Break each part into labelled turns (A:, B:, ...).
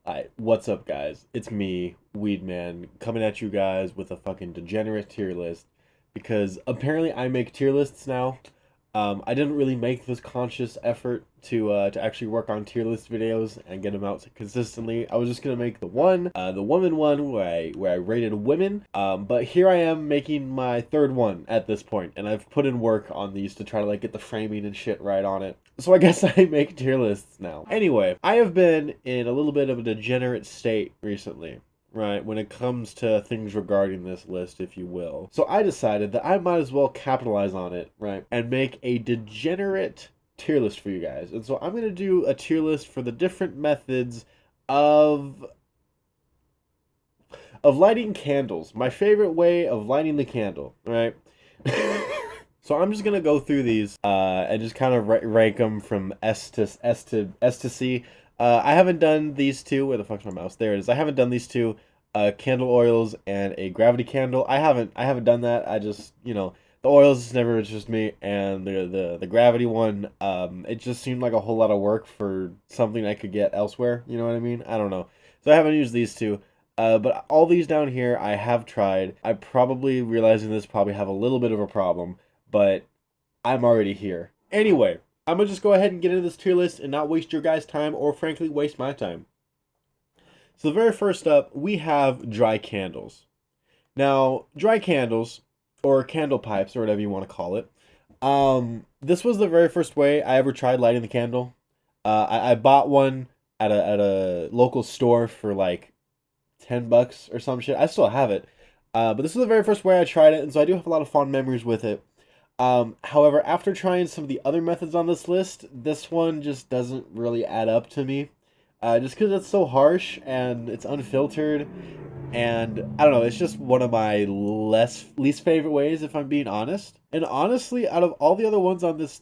A: Alright, what's up, guys? It's me, Weedman, coming at you guys with a fucking degenerate tier list because apparently I make tier lists now. I didn't really make this conscious effort to actually work on tier list videos and get them out consistently. I was just gonna make the woman one where I rated women. But here I am making my third one at this point, and I've put in work on these to try to like get the framing and shit right on it. So I guess I make tier lists now. Anyway, I have been in a little bit of a degenerate state recently, right, when it comes to things regarding this list, if you will. So I decided that I might as well capitalize on it, right, and make a degenerate tier list for you guys. And so I'm going to do a tier list for the different methods of lighting candles. My favorite way of lighting the candle, right? So I'm just gonna go through these and just kind of rank them from S to C. I haven't done these two. Where the fuck's my mouse? There it is. I haven't done these two. Candle oils and a gravity candle. I haven't done that. I just the oils is never just me, and the gravity one. It just seemed like a whole lot of work for something I could get elsewhere. You know what I mean? I don't know. So I haven't used these two. But all these down here I have tried. I probably realizing this probably have a little bit of a problem, but I'm already here. Anyway, I'm gonna just go ahead and get into this tier list and not waste your guys' time or frankly waste my time. So the very first up, we have dry candles. Now, dry candles, or candle pipes, or whatever you want to call it. This was the very first way I ever tried lighting the candle. I bought one at a local store for like $10 or some shit. I still have it. But this is the very first way I tried it, and so I do have a lot of fond memories with it. However, after trying some of the other methods on this list, this one just doesn't really add up to me. Just because it's so harsh and it's unfiltered, and I don't know, it's just one of my least favorite ways, if I'm being honest. And honestly, out of all the other ones on this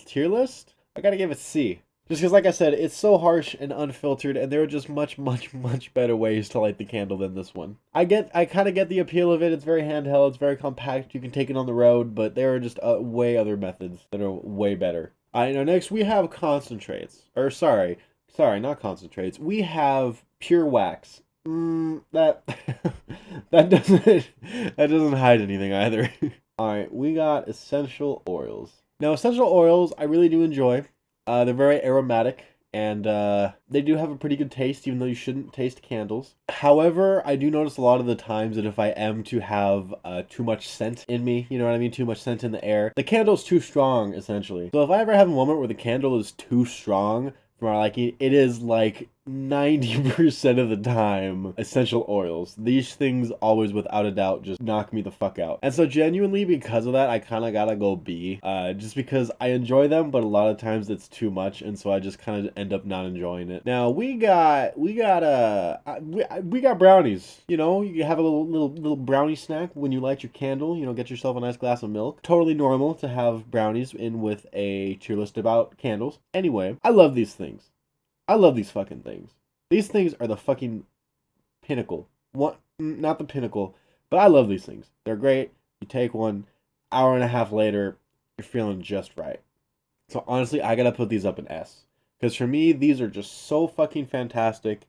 A: tier list, I gotta give it C. Just because, like I said, it's so harsh and unfiltered, and there are just much better ways to light the candle than this one. I kind of get the appeal of it. It's very handheld, it's very compact, you can take it on the road, but there are just way other methods that are way better. Alright, now next we have concentrates. Or, sorry, not concentrates. We have pure wax. That doesn't hide anything either. Alright, we got essential oils. Now, essential oils I really do enjoy. They're very aromatic, and they do have a pretty good taste, even though you shouldn't taste candles. However, I do notice a lot of the times that if I am to have too much scent in me, you know what I mean, too much scent in the air, the candle's too strong, essentially. So if I ever have a moment where the candle is too strong for my liking, it is like 90% of the time essential oils. These things always, without a doubt, just knock me the fuck out. And so genuinely, because of that, I kind of gotta go B. Just because I enjoy them, but a lot of times it's too much, and so I just kind of end up not enjoying it. Now we got brownies. You know, you have a little brownie snack when you light your candle. You know, get yourself a nice glass of milk. Totally normal to have brownies in with a tier list about candles. Anyway, I love these things. I love these fucking things. These things are the fucking pinnacle. What? Not the pinnacle, but I love these things. They're great. You take one, hour and a half later, you're feeling just right. So honestly, I gotta put these up in S. Because for me, these are just so fucking fantastic.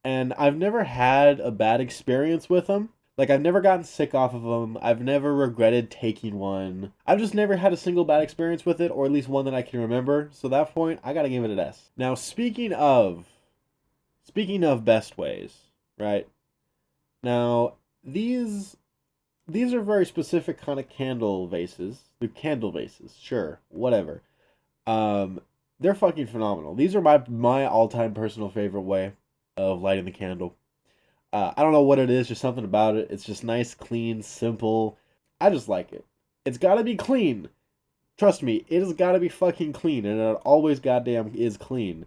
A: And I've never had a bad experience with them. Like, I've never gotten sick off of them. I've never regretted taking one. I've just never had a single bad experience with it, or at least one that I can remember. So at that point, I gotta give it an S. Now, speaking of best ways, right? Now, these are very specific kind of candle vases. The candle vases, sure, whatever. They're fucking phenomenal. These are my all-time personal favorite way of lighting the candle. I don't know what it is, just something about it. It's just nice, clean, simple. I just like it. It's gotta be clean. Trust me, it has gotta be fucking clean, and it always goddamn is clean.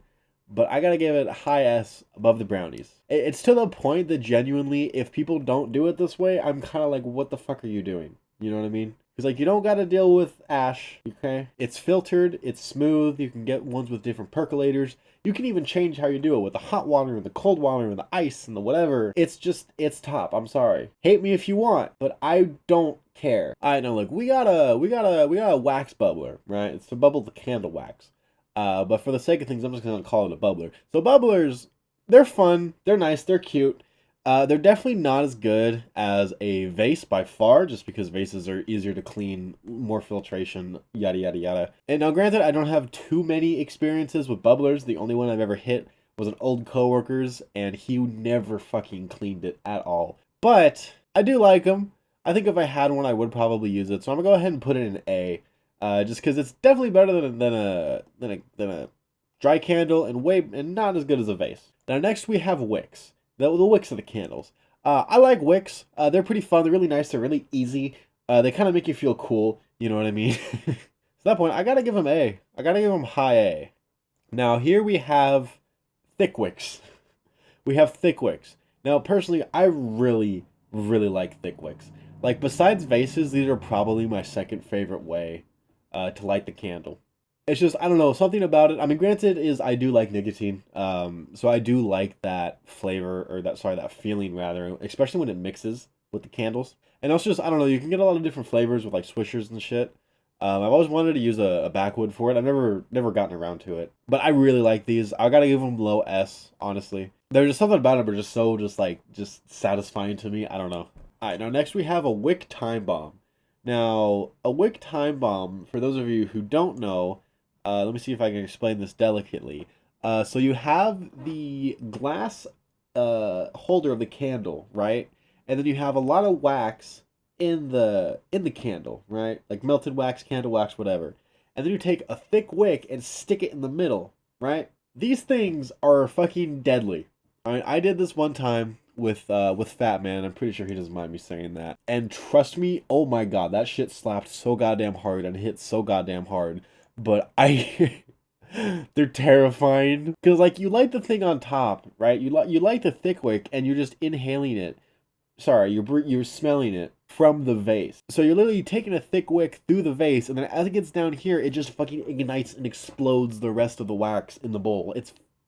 A: But I gotta give it a high S above the brownies. It's to the point that genuinely, if people don't do it this way, I'm kind of like, what the fuck are you doing? You know what I mean? Because, like, you don't got to deal with ash, okay? It's filtered, it's smooth, you can get ones with different percolators. You can even change how you do it with the hot water and the cold water and the ice and the whatever. It's top. I'm sorry. Hate me if you want, but I don't care. I know, like, we got a wax bubbler, right? It's to bubble the candle wax. But for the sake of things, I'm just gonna call it a bubbler. So bubblers They're fun. They're nice. They're cute. They're definitely not as good as a vase by far, just because vases are easier to clean, more filtration, yada yada yada. And now, granted, I don't have too many experiences with bubblers. The only one I've ever hit was an old coworker's, and he never fucking cleaned it at all. But I do like them. I think if I had one, I would probably use it. So I'm gonna go ahead and put it in A, just because it's definitely better than a dry candle and not as good as a vase. Now next we have wicks. The wicks of the candles. I like wicks. They're pretty fun. They're really nice. They're really easy. They kind of make you feel cool. You know what I mean? So at that point, I gotta give them A. I gotta give them high A. Now here we have thick wicks. We have thick wicks. Now personally, I really like thick wicks. Like besides vases, these are probably my second favorite way to light the candle. It's just I don't know something about it. I mean, granted, is I do like nicotine, so I do like that flavor or that feeling rather, especially when it mixes with the candles. And also just I don't know, you can get a lot of different flavors with like swishers and shit. I've always wanted to use a backwood for it. I've never gotten around to it, but I really like these. I gotta give them low S, honestly. There's just something about them are just so just satisfying to me. I don't know. All right, now next we have a wick time bomb. Now a wick time bomb, for those of you who don't know. Let me see if I can explain this delicately. So you have the glass holder of the candle, right? And then you have a lot of wax in the candle, right? Like melted wax, candle wax, whatever. And then you take a thick wick and stick it in the middle, right? These things are fucking deadly. I did this one time with Fat Man. I'm pretty sure he doesn't mind me saying that. And trust me, oh my god, that shit slapped so goddamn hard and hit so goddamn hard. But I they're terrifying because like you light the thing on top, right? You light the thick wick and you're just inhaling it. Sorry, you're smelling it from the vase. So you're literally taking a thick wick through the vase, and then as it gets down here, it just fucking ignites and explodes the rest of the wax in the bowl.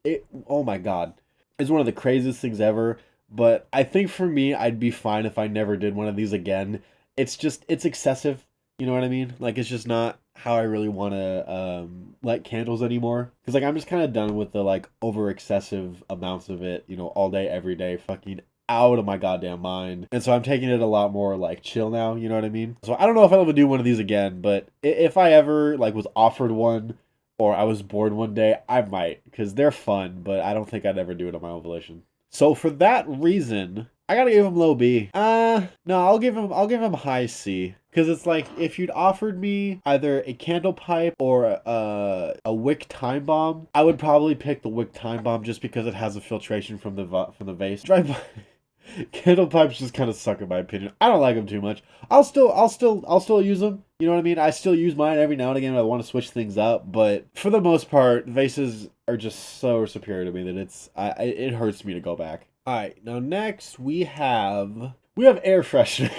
A: It. Oh my god, it's one of the craziest things ever. But I think for me, I'd be fine if I never did one of these again. It's excessive. You know what I mean? Like it's just not how I really want to light candles anymore. Because like I'm just kind of done with the like over excessive amounts of it. You know, all day, every day, fucking out of my goddamn mind. And so I'm taking it a lot more like chill now. You know what I mean? So I don't know if I'll ever do one of these again. But if I ever like was offered one or I was bored one day, I might because they're fun. But I don't think I'd ever do it on my own volition. So for that reason, I gotta give him low B. No, I'll give him high C. Cause it's like if you'd offered me either a candle pipe or a wick time bomb, I would probably pick the wick time bomb just because it has a filtration from the vase. Candle pipes just kind of suck in my opinion. I don't like them too much. I'll still use them. You know what I mean? I still use mine every now and again if I want to switch things up, but for the most part, vases are just so superior to me that it hurts me to go back. All right, now next we have air freshener.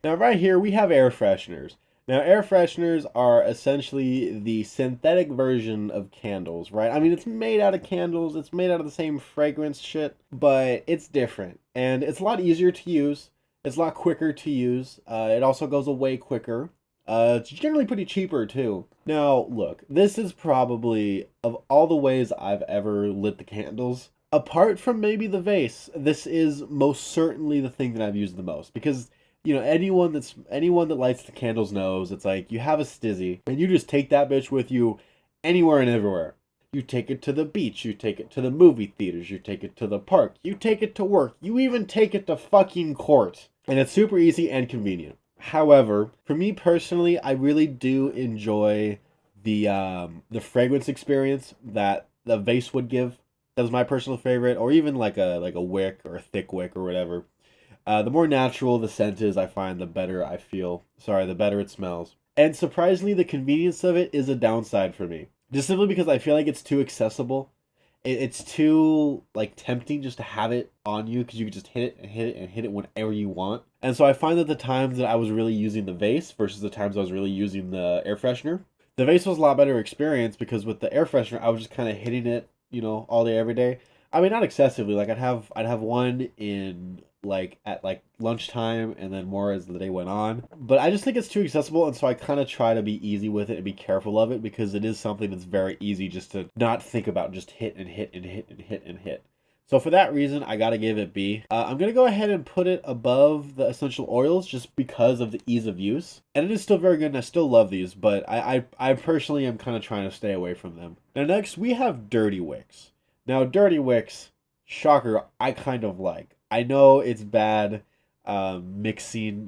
A: Now right here we have air fresheners. Now air fresheners are essentially the synthetic version of candles, right? I mean it's made out of candles, it's made out of the same fragrance shit, but it's different and it's a lot easier to use. It's a lot quicker to use. It also goes away quicker. It's generally pretty cheaper too. Now look, this is probably of all the ways I've ever lit the candles. Apart from maybe the vase, this is most certainly the thing that I've used the most because anyone that lights the candles knows it's like you have a stizzy and you just take that bitch with you anywhere and everywhere. You take it to the beach, you take it to the movie theaters, you take it to the park, you take it to work, you even take it to fucking court. And it's super easy and convenient. However, for me personally, I really do enjoy the fragrance experience that the vase would give. That's my personal favorite, or even like a wick or a thick wick or whatever. The more natural the scent is, I find the better I feel. Sorry, the better it smells. And surprisingly, the convenience of it is a downside for me. Just simply because I feel like it's too accessible. It's too like tempting just to have it on you because you can just hit it and hit it and hit it whenever you want. And so I find that the times that I was really using the vase versus the times I was really using the air freshener, the vase was a lot better experience because with the air freshener I was just kind of hitting it, all day every day. I mean, not excessively. Like I'd have one in like at like lunchtime and then more as the day went on. But I just think it's too accessible, and so I kind of try to be easy with it and be careful of it, because it is something that's very easy just to not think about, just hit and hit and hit and hit and hit. So for that reason, I gotta give it B. I'm gonna go ahead and put it above the essential oils just because of the ease of use. And it is still very good, and I still love these, but I personally am kind of trying to stay away from them. Now next, we have Dirty Wicks. Now Dirty Wicks, shocker, I kind of like. I know it's bad mixing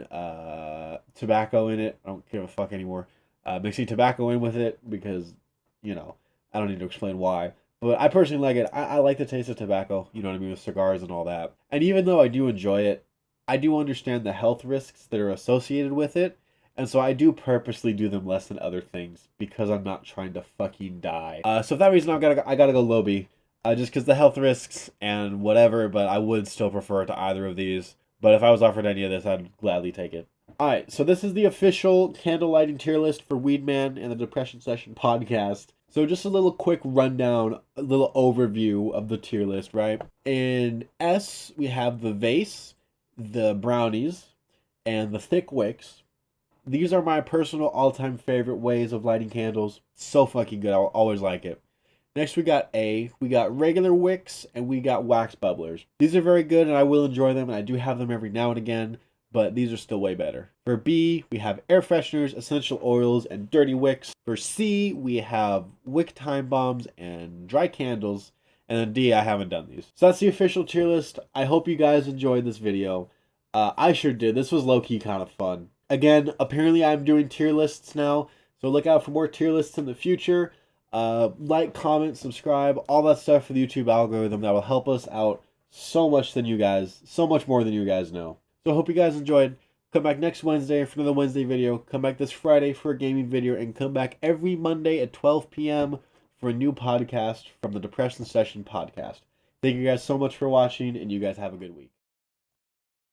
A: tobacco in it. I don't give a fuck anymore. Mixing tobacco in with it because, you know, I don't need to explain why. But I personally like it. I like the taste of tobacco, you know what I mean, with cigars and all that. And even though I do enjoy it, I do understand the health risks that are associated with it. And so I do purposely do them less than other things because I'm not trying to fucking die. So for that reason, I gotta go low B. Just because the health risks and whatever, but I would still prefer it to either of these. But if I was offered any of this, I'd gladly take it. Alright, so this is the official candle lighting tier list for Weedman and the Depression Session podcast. So just a little quick rundown, a little overview of the tier list, right? In S, we have the vase, the brownies, and the thick wicks. These are my personal all-time favorite ways of lighting candles. So fucking good. I'll always like it. Next, we got A. We got regular wicks, and we got wax bubblers. These are very good, and I will enjoy them, and I do have them every now and again, but these are still way better. For B, we have air fresheners, essential oils, and dirty wicks. For C, we have wick time bombs and dry candles. And then D, I haven't done these. So that's the official tier list. I hope you guys enjoyed this video. I sure did. This was low-key kind of fun. Again, apparently I'm doing tier lists now, so look out for more tier lists in the future. Like, comment, subscribe, all that stuff for the YouTube algorithm. That will help us out so much more than you guys know. So I hope you guys enjoyed. Come back next Wednesday for another Wednesday video. Come back this Friday for a gaming video. And come back every Monday at 12 p.m. for a new podcast from the Depression Session podcast. Thank you guys so much for watching, and you guys have a good week.